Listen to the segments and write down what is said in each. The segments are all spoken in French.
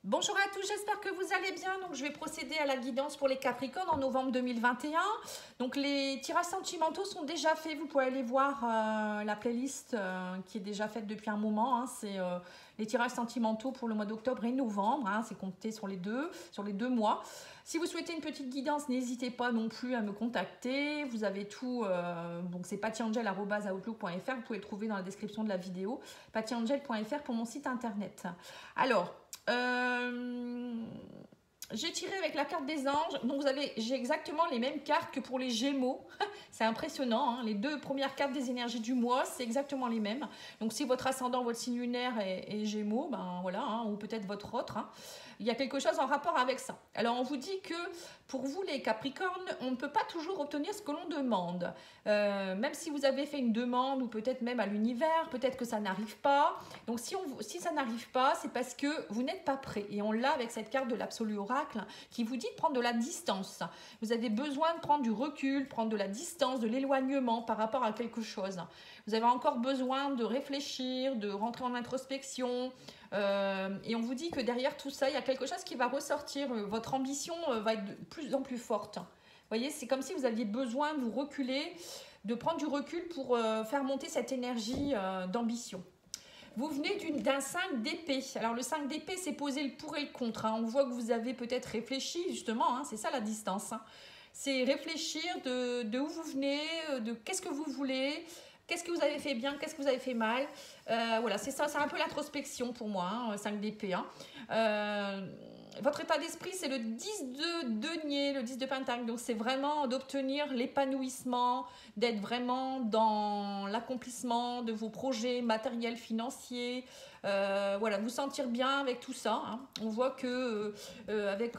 Bonjour à tous, j'espère que vous allez bien. Donc, je vais procéder à la guidance pour les Capricornes en novembre 2021. Donc, les tirages sentimentaux sont déjà faits. Vous pouvez aller voir la playlist qui est déjà faite depuis un moment. C'est les tirages sentimentaux pour le mois d'octobre et novembre. C'est compté sur les deux mois. Si vous souhaitez une petite guidance, n'hésitez pas non plus à me contacter. Vous avez tout, donc c'est pattyangel@outlook.fr. Vous pouvez le trouver dans la description de la vidéo. pattyangel.fr pour mon site internet. Alors, j'ai tiré avec la carte des anges. Donc j'ai exactement les mêmes cartes que pour les Gémeaux. C'est impressionnant, hein. Les deux premières cartes des énergies du mois, c'est exactement les mêmes. Donc si votre ascendant, votre signe lunaire est Gémeaux, ben voilà, ou peut-être votre autre, il y a quelque chose en rapport avec ça. Alors on vous dit que pour vous les Capricornes, on ne peut pas toujours obtenir ce que l'on demande. Même si vous avez fait une demande ou peut-être même à l'univers, peut-être que ça n'arrive pas. Donc si ça n'arrive pas, c'est parce que vous n'êtes pas prêt. Et on l'a avec cette carte de l'absolu oracle qui vous dit de prendre de la distance. Vous avez besoin de prendre du recul, prendre de la distance, de l'éloignement par rapport à quelque chose. Vous avez encore besoin de réfléchir, de rentrer en introspection. Et on vous dit que derrière tout ça, il y a quelque chose qui va ressortir. Votre ambition va être de plus en plus forte. Vous voyez, c'est comme si vous aviez besoin de vous reculer, de prendre du recul pour faire monter cette énergie d'ambition. Vous venez d'un 5 d'épée. Alors le 5 d'épée, c'est poser le pour et le contre. On voit que vous avez peut-être réfléchi, justement, c'est ça la distance. C'est réfléchir de où vous venez, de qu'est-ce que vous voulez, qu'est-ce que vous avez fait bien, qu'est-ce que vous avez fait mal. Voilà, c'est ça, c'est un peu l'introspection pour moi, 5 d'épée. Votre état d'esprit, c'est le 10 de denier, le 10 de pentacle. Donc, c'est vraiment d'obtenir l'épanouissement, d'être vraiment dans l'accomplissement de vos projets matériels, financiers. Voilà, vous sentir bien avec tout ça. On voit que avec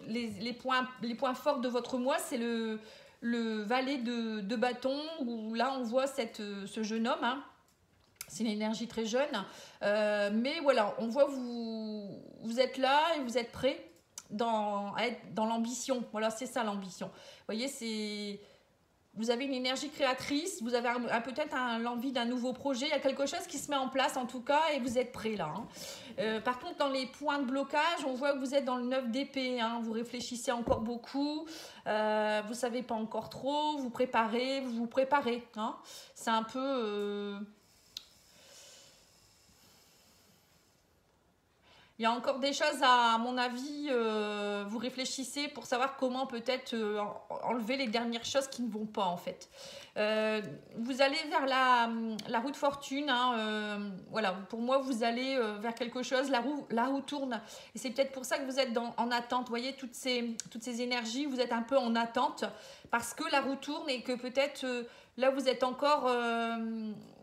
les points forts de votre mois, c'est le valet de bâton, où là, on voit ce jeune homme. C'est une énergie très jeune, mais voilà, on voit vous êtes là et vous êtes prêt à être dans l'ambition. Voilà, c'est ça l'ambition. Vous voyez, vous avez une énergie créatrice, vous avez peut-être l'envie d'un nouveau projet, il y a quelque chose qui se met en place en tout cas et vous êtes prêt là. Par contre, dans les points de blocage, on voit que vous êtes dans le 9 d'épée, vous réfléchissez encore beaucoup, vous ne savez pas encore trop, vous préparez. C'est un peu... Il y a encore des choses, à mon avis, vous réfléchissez pour savoir comment peut-être enlever les dernières choses qui ne vont pas en fait. Vous allez vers la roue de fortune. Voilà, pour moi, vous allez vers quelque chose, la roue tourne. Et c'est peut-être pour ça que vous êtes en attente. Vous voyez, toutes ces énergies, vous êtes un peu en attente parce que la roue tourne et que peut-être... là, vous êtes encore,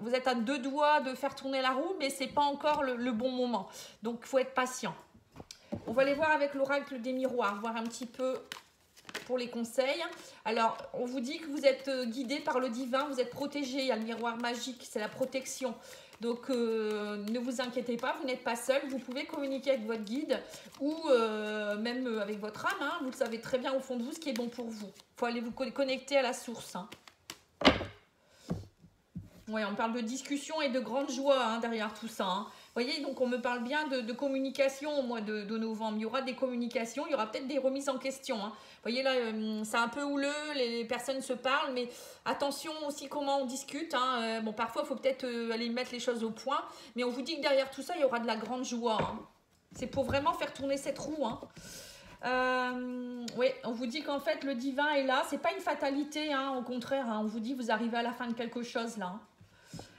vous êtes à 2 doigts de faire tourner la roue, mais ce n'est pas encore le bon moment. Donc, il faut être patient. On va aller voir avec l'oracle des miroirs, voir un petit peu pour les conseils. Alors, on vous dit que vous êtes guidé par le divin, vous êtes protégé. Il y a le miroir magique, c'est la protection. Donc, ne vous inquiétez pas, vous n'êtes pas seul. Vous pouvez communiquer avec votre guide ou même avec votre âme. Vous le savez très bien au fond de vous ce qui est bon pour vous. Il faut aller vous connecter à la source. Oui, on parle de discussion et de grande joie derrière tout ça. Vous voyez, donc on me parle bien de communication au mois de novembre. Il y aura des communications, il y aura peut-être des remises en question. Vous voyez là, c'est un peu houleux, les personnes se parlent, mais attention aussi comment on discute. Bon, parfois, il faut peut-être aller mettre les choses au point, mais on vous dit que derrière tout ça, il y aura de la grande joie. C'est pour vraiment faire tourner cette roue. Oui, on vous dit qu'en fait, le divin est là. C'est pas une fatalité, au contraire. On vous dit vous arrivez à la fin de quelque chose là.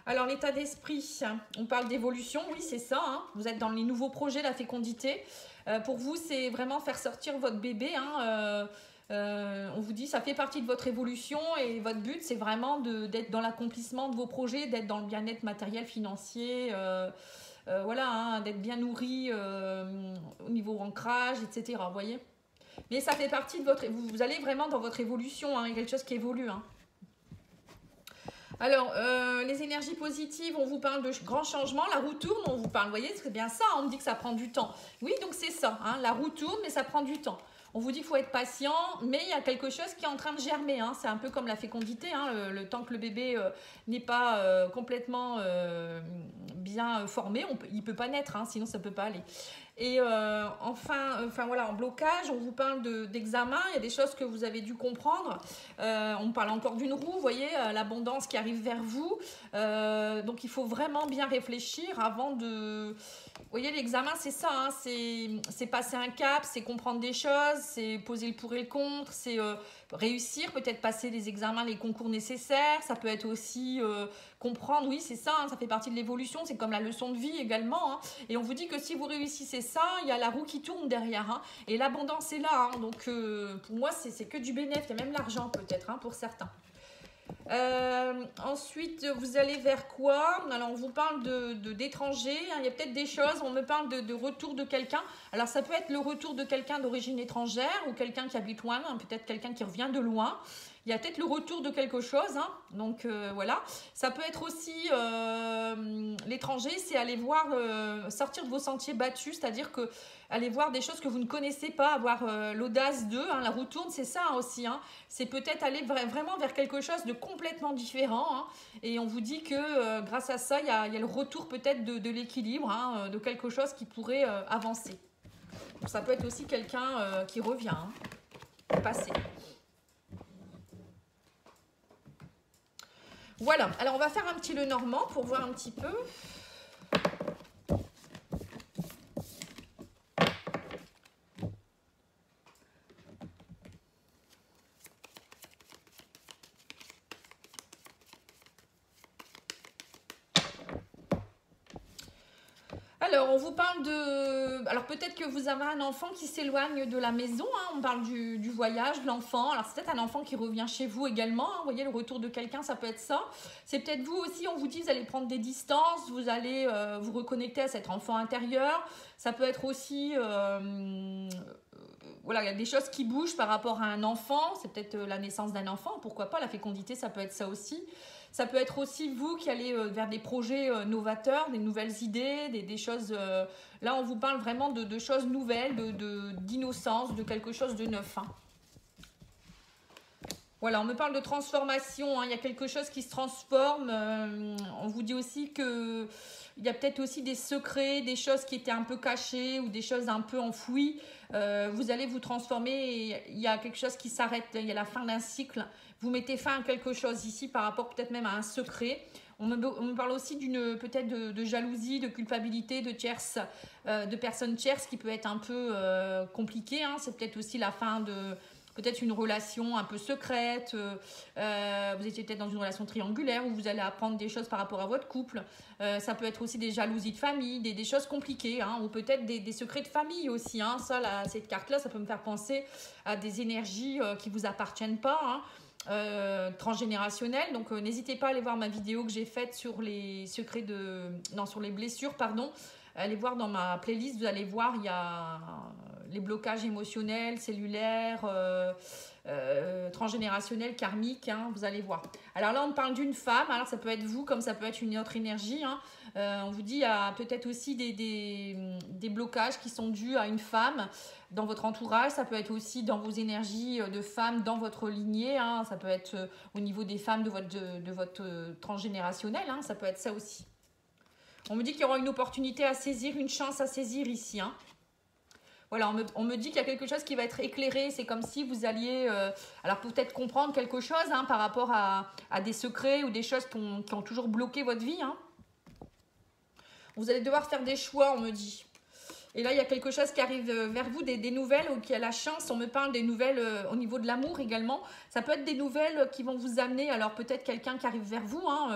Alors, l'état d'esprit, on parle d'évolution, oui, c'est ça. Vous êtes dans les nouveaux projets, la fécondité. Pour vous, c'est vraiment faire sortir votre bébé. On vous dit, ça fait partie de votre évolution et votre but, c'est vraiment d'être dans l'accomplissement de vos projets, d'être dans le bien-être matériel, financier, voilà, d'être bien nourri au niveau ancrage, etc. Vous voyez ? Mais ça fait partie de votre... Vous allez vraiment dans votre évolution, il y a quelque chose qui évolue. Alors, les énergies positives, on vous parle de grands changements. La roue tourne, on vous parle, vous voyez, c'est bien ça, on me dit que ça prend du temps. Oui, donc c'est ça, la roue tourne, mais ça prend du temps. On vous dit qu'il faut être patient, mais il y a quelque chose qui est en train de germer. C'est un peu comme la fécondité, le temps que le bébé n'est pas complètement bien formé, il ne peut pas naître, hein, sinon ça ne peut pas aller. Et enfin voilà, en blocage, on vous parle d'examen, il y a des choses que vous avez dû comprendre. On parle encore d'une roue, vous voyez, l'abondance qui arrive vers vous. Donc il faut vraiment bien réfléchir avant de... Vous voyez, l'examen, c'est ça, hein, c'est passer un cap, c'est comprendre des choses, c'est poser le pour et le contre, c'est réussir, peut-être passer les examens, les concours nécessaires. Ça peut être aussi comprendre, oui, c'est ça, hein, ça fait partie de l'évolution, c'est comme la leçon de vie également. Hein. Et on vous dit que si vous réussissez ça, il y a la roue qui tourne derrière. Hein, et l'abondance est là. Hein, donc, pour moi, c'est que du bénéfice. Il y a même l'argent peut-être, hein, pour certains. Ensuite, vous allez vers quoi? Alors, on vous parle d'étrangers. Hein, il y a peut-être des choses. On me parle de retour de quelqu'un. Alors, ça peut être le retour de quelqu'un d'origine étrangère ou quelqu'un qui habite loin, hein, peut-être quelqu'un qui revient de loin. Il y a peut-être le retour de quelque chose. Hein, donc, voilà. Ça peut être aussi l'étranger, c'est aller voir, sortir de vos sentiers battus, c'est-à-dire que aller voir des choses que vous ne connaissez pas, avoir l'audace d'eux. Hein, la roue tourne, c'est ça aussi. Hein, c'est peut-être aller vraiment vers quelque chose de complètement différent. Hein, et on vous dit que grâce à ça, il y a le retour peut-être de l'équilibre, hein, de quelque chose qui pourrait avancer. Donc, ça peut être aussi quelqu'un qui revient, hein, passé. Voilà, alors on va faire un petit Lenormand pour voir un petit peu. Alors, on vous parle de... Alors, peut-être que vous avez un enfant qui s'éloigne de la maison. Hein. On parle du voyage, de l'enfant. Alors, c'est peut-être un enfant qui revient chez vous également. Hein. Vous voyez, le retour de quelqu'un, ça peut être ça. C'est peut-être vous aussi, on vous dit, vous allez prendre des distances. Vous allez vous reconnecter à cet enfant intérieur. Ça peut être aussi... voilà, il y a des choses qui bougent par rapport à un enfant. C'est peut-être la naissance d'un enfant. Pourquoi pas, la fécondité, ça peut être ça aussi. Ça peut être aussi vous qui allez vers des projets novateurs, des nouvelles idées, des choses... là, on vous parle vraiment de choses nouvelles, d'innocence, de quelque chose de neuf. Hein. Voilà, on me parle de transformation. Hein. Il y a quelque chose qui se transforme. On vous dit aussi que... Il y a peut-être aussi des secrets, des choses qui étaient un peu cachées ou des choses un peu enfouies. Vous allez vous transformer et il y a quelque chose qui s'arrête. Il y a la fin d'un cycle. Vous mettez fin à quelque chose ici par rapport peut-être même à un secret. On me parle aussi peut-être de jalousie, de culpabilité, de personnes tierces qui peut être un peu compliqué. Hein. C'est peut-être aussi la fin de... Peut-être une relation un peu secrète, vous étiez peut-être dans une relation triangulaire où vous allez apprendre des choses par rapport à votre couple. Ça peut être aussi des jalousies de famille, des choses compliquées, hein, ou peut-être des secrets de famille aussi. Hein. Ça, cette carte-là, ça peut me faire penser à des énergies qui ne vous appartiennent pas, hein, transgénérationnelles. Donc, n'hésitez pas à aller voir ma vidéo que j'ai faite sur les secrets sur les blessures, pardon. Allez voir dans ma playlist, vous allez voir, il y a les blocages émotionnels, cellulaires, transgénérationnels, karmiques, hein, vous allez voir. Alors là, on parle d'une femme, alors ça peut être vous comme ça peut être une autre énergie. Hein. On vous dit, il y a peut-être aussi des blocages qui sont dus à une femme dans votre entourage. Ça peut être aussi dans vos énergies de femmes dans votre lignée. Hein. Ça peut être au niveau des femmes de votre transgénérationnel. Hein. Ça peut être ça aussi. On me dit qu'il y aura une opportunité à saisir, une chance à saisir ici. Hein. Voilà, on me dit qu'il y a quelque chose qui va être éclairé. C'est comme si vous alliez, alors peut-être comprendre quelque chose hein, par rapport à des secrets ou des choses qui ont toujours bloqué votre vie. Hein. Vous allez devoir faire des choix, on me dit. Et là, il y a quelque chose qui arrive vers vous, des nouvelles ou qui a la chance. On me parle des nouvelles au niveau de l'amour également. Ça peut être des nouvelles qui vont vous amener, alors peut-être quelqu'un qui arrive vers vous. Hein,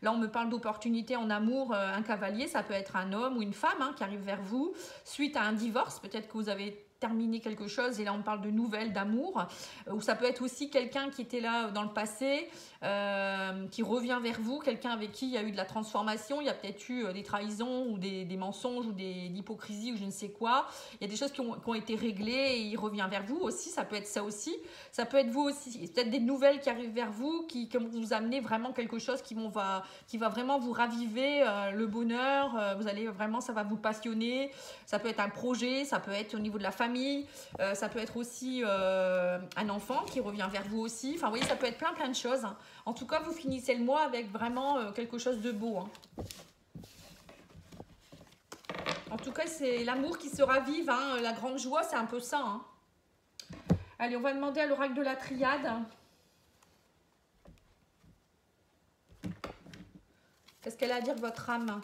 là, on me parle d'opportunités en amour, un cavalier. Ça peut être un homme ou une femme hein, qui arrive vers vous suite à un divorce. Peut-être que vous avez terminer quelque chose et là on parle de nouvelles, d'amour, ou ça peut être aussi quelqu'un qui était là dans le passé, qui revient vers vous, quelqu'un avec qui il y a eu de la transformation, il y a peut-être eu des trahisons ou des mensonges ou des hypocrisies ou je ne sais quoi, il y a des choses qui ont été réglées et il revient vers vous aussi, ça peut être ça aussi, ça peut être vous aussi, peut-être des nouvelles qui arrivent vers vous, qui vont vous amener vraiment quelque chose qui va vraiment vous raviver le bonheur, vous allez vraiment, ça va vous passionner, ça peut être un projet, ça peut être au niveau de la famille, ça peut être aussi un enfant qui revient vers vous aussi. Enfin, vous voyez, ça peut être plein de choses. Hein. En tout cas, vous finissez le mois avec vraiment quelque chose de beau. Hein. En tout cas, c'est l'amour qui se ravive, hein. La grande joie, c'est un peu ça, hein. Allez, on va demander à l'oracle de la triade. Qu'est-ce qu'elle a à dire, votre âme?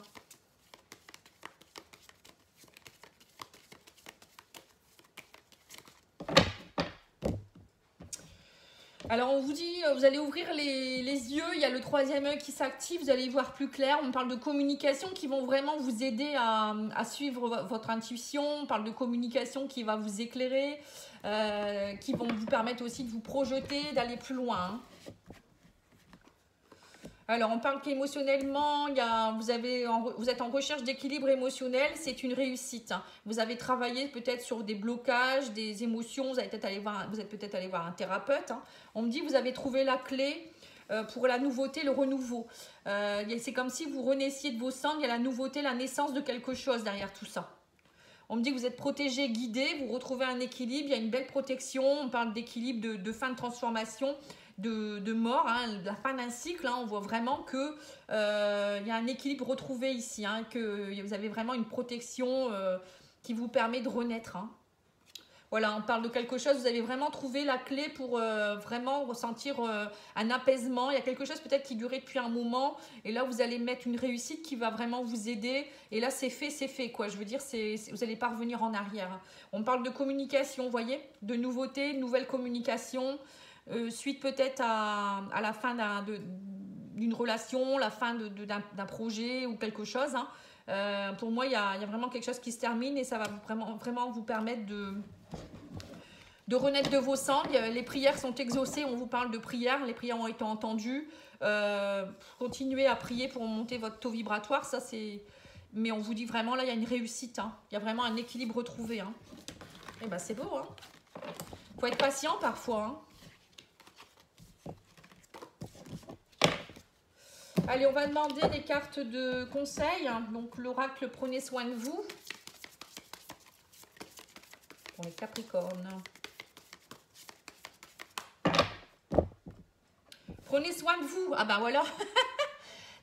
Alors, on vous dit, vous allez ouvrir les yeux, il y a le troisième œil qui s'active, vous allez y voir plus clair. On parle de communication qui vont vraiment vous aider à suivre votre intuition. On parle de communication qui va vous éclairer, qui vont vous permettre aussi de vous projeter, d'aller plus loin, hein. Alors, on parle qu'émotionnellement, vous êtes en recherche d'équilibre émotionnel, c'est une réussite, hein. Vous avez travaillé peut-être sur des blocages, des émotions, vous êtes peut-être allé voir un thérapeute, hein. On me dit que vous avez trouvé la clé pour la nouveauté, le renouveau. C'est comme si vous renaissiez de vos cendres, il y a la nouveauté, la naissance de quelque chose derrière tout ça. On me dit que vous êtes protégé, guidé, vous retrouvez un équilibre, il y a une belle protection, on parle d'équilibre, de fin de transformation, de mort, hein, de la fin d'un cycle, hein. On voit vraiment que il y a un équilibre retrouvé ici, hein, que vous avez vraiment une protection qui vous permet de renaître, hein. Voilà, on parle de quelque chose, vous avez vraiment trouvé la clé pour vraiment ressentir un apaisement. Il y a quelque chose peut-être qui durait depuis un moment et là vous allez mettre une réussite qui va vraiment vous aider et là c'est fait quoi. Je veux dire, vous n'allez pas revenir en arrière. On parle de communication, vous voyez, de nouveautés, nouvelles communications, suite peut-être à la fin d'une relation, la fin d'un projet ou quelque chose, hein. Pour moi, il y a vraiment quelque chose qui se termine et ça va vraiment vous permettre de renaître de vos cendres. Les prières sont exaucées, on vous parle de prières, les prières ont été entendues. Continuez à prier pour monter votre taux vibratoire, ça c'est... Mais on vous dit vraiment, là, il y a une réussite, hein. Il y a vraiment un équilibre retrouvé, hein. Et ben c'est beau, hein. Faut être patient parfois, hein. Allez, on va demander des cartes de conseil. Donc, l'oracle, prenez soin de vous. Pour les Capricornes. Prenez soin de vous. Ah ben voilà.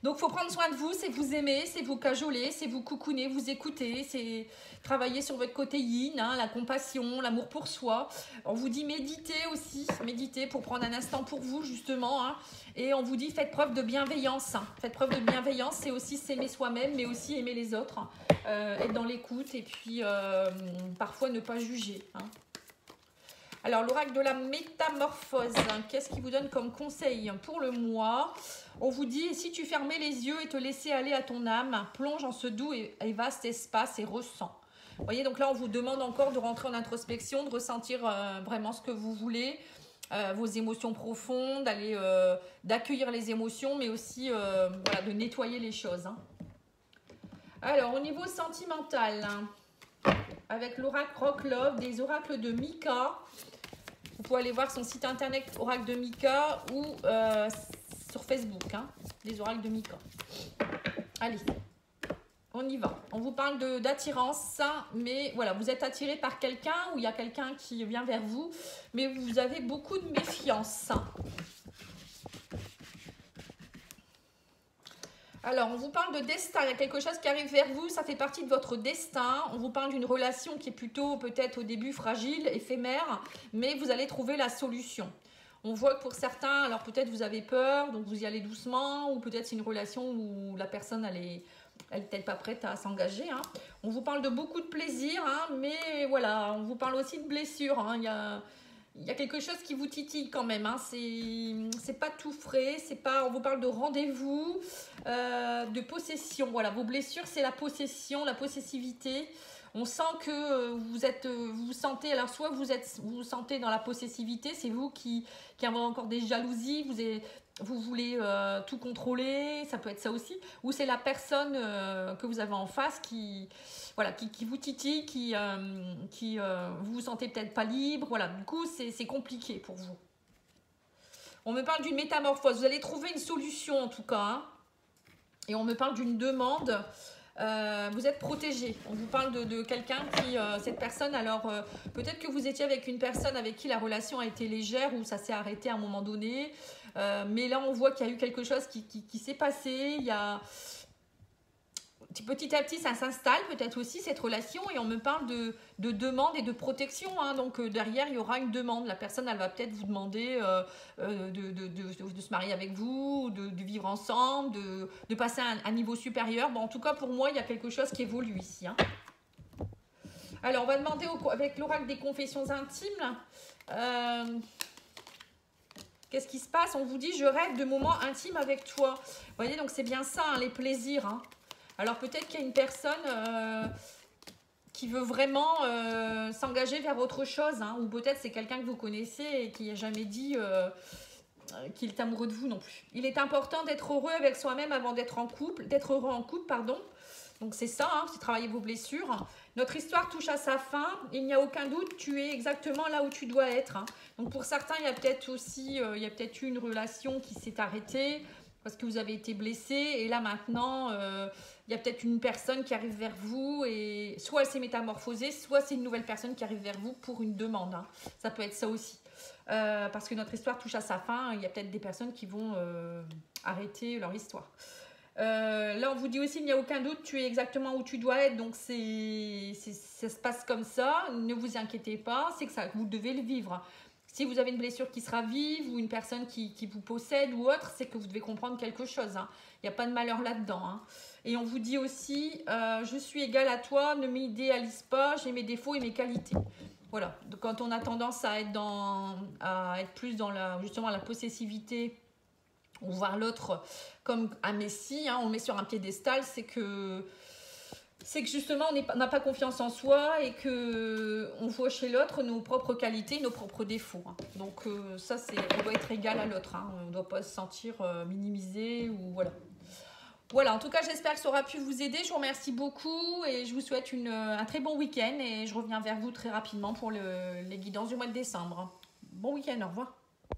Donc, il faut prendre soin de vous, c'est vous aimer, c'est vous cajoler, c'est vous coucouner, vous écouter, c'est travailler sur votre côté yin, hein, la compassion, l'amour pour soi. On vous dit méditer aussi, méditer pour prendre un instant pour vous, justement, hein. Et on vous dit faites preuve de bienveillance. Hein. Faites preuve de bienveillance, c'est aussi s'aimer soi-même, mais aussi aimer les autres, hein. Être dans l'écoute et puis parfois ne pas juger, hein. Alors, l'oracle de la métamorphose, hein, qu'est-ce qu'il vous donne comme conseil pour le mois? On vous dit, si tu fermais les yeux et te laissais aller à ton âme, plonge en ce doux et vaste espace et ressens. Vous voyez, donc là, on vous demande encore de rentrer en introspection, de ressentir vraiment ce que vous voulez, vos émotions profondes, d'accueillir les émotions, mais aussi voilà, de nettoyer les choses, hein. Alors, au niveau sentimental, hein, avec l'oracle Rock Love, des oracles de Mika. Vous pouvez aller voir son site internet Oracle de Mika ou sur Facebook, hein, les oracles de Mika. Allez, on y va. On vous parle d'attirance, mais voilà, vous êtes attiré par quelqu'un ou il y a quelqu'un qui vient vers vous, mais vous avez beaucoup de méfiance. Alors, on vous parle de destin, il y a quelque chose qui arrive vers vous, ça fait partie de votre destin. On vous parle d'une relation qui est plutôt peut-être au début fragile, éphémère, mais vous allez trouver la solution. On voit que pour certains, alors peut-être vous avez peur, donc vous y allez doucement, ou peut-être c'est une relation où la personne, elle est peut-être pas prête à s'engager, hein. On vous parle de beaucoup de plaisir, hein, mais voilà, on vous parle aussi de blessures, hein. Il y a quelque chose qui vous titille quand même, hein. C'est pas tout frais, on vous parle de rendez-vous, de possession. Voilà, vos blessures, c'est la possession, la possessivité. On sent que vous vous sentez, alors soit vous vous sentez dans la possessivité, c'est vous qui avez encore des jalousies, vous voulez tout contrôler, ça peut être ça aussi, ou c'est la personne que vous avez en face qui vous titille, vous vous sentez peut-être pas libre, voilà, du coup c'est compliqué pour vous. On me parle d'une métamorphose, vous allez trouver une solution en tout cas, hein. Et on me parle d'une demande. Vous êtes protégé. On vous parle de quelqu'un cette personne, alors peut-être que vous étiez avec une personne avec qui la relation a été légère ou ça s'est arrêté à un moment donné, mais là on voit qu'il y a eu quelque chose qui s'est passé, petit à petit, ça s'installe peut-être aussi cette relation et on me parle de demande et de protection. Hein. Donc derrière, il y aura une demande. La personne, elle va peut-être vous demander de se marier avec vous, de vivre ensemble, de passer à un niveau supérieur. Bon, en tout cas, pour moi, il y a quelque chose qui évolue ici. Hein. Alors, on va demander avec l'oracle des confessions intimes. Qu'est-ce qui se passe? On vous dit, je rêve de moments intimes avec toi. Vous voyez, donc c'est bien ça, hein, les plaisirs. Hein. Alors peut-être qu'il y a une personne qui veut vraiment s'engager vers autre chose. Hein, ou peut-être c'est quelqu'un que vous connaissez et qui n'a jamais dit qu'il est amoureux de vous non plus. Il est important d'être heureux avec soi-même avant d'être heureux en couple, pardon. Donc c'est ça, hein, c'est travailler vos blessures. Notre histoire touche à sa fin. Il n'y a aucun doute, tu es exactement là où tu dois être. Hein. Donc pour certains, il y a peut-être aussi eu une relation qui s'est arrêtée parce que vous avez été blessé. Et là maintenant, il y a peut-être une personne qui arrive vers vous et soit elle s'est métamorphosée, soit c'est une nouvelle personne qui arrive vers vous pour une demande. Hein. Ça peut être ça aussi. Parce que notre histoire touche à sa fin. Il y a peut-être des personnes qui vont arrêter leur histoire. Là, on vous dit aussi, il n'y a aucun doute, tu es exactement où tu dois être. Donc, ça se passe comme ça. Ne vous inquiétez pas, c'est que ça, vous devez le vivre. Si vous avez une blessure qui sera vive ou une personne qui vous possède ou autre, c'est que vous devez comprendre quelque chose. Hein. Il n'y a pas de malheur là-dedans. Hein. Et on vous dit aussi, je suis égale à toi, ne m'idéalise pas, j'ai mes défauts et mes qualités. Voilà. Donc, quand on a tendance à être plus dans justement la possessivité, ou voir l'autre comme un messie, hein, on le met sur un piédestal, c'est que justement on n'a pas confiance en soi et qu'on voit chez l'autre nos propres qualités, nos propres défauts. Hein. Donc ça, on doit être égal à l'autre, hein. On ne doit pas se sentir minimisé ou voilà. Voilà, en tout cas, j'espère que ça aura pu vous aider. Je vous remercie beaucoup et je vous souhaite un très bon week-end et je reviens vers vous très rapidement pour les guidances du mois de décembre. Bon week-end, au revoir.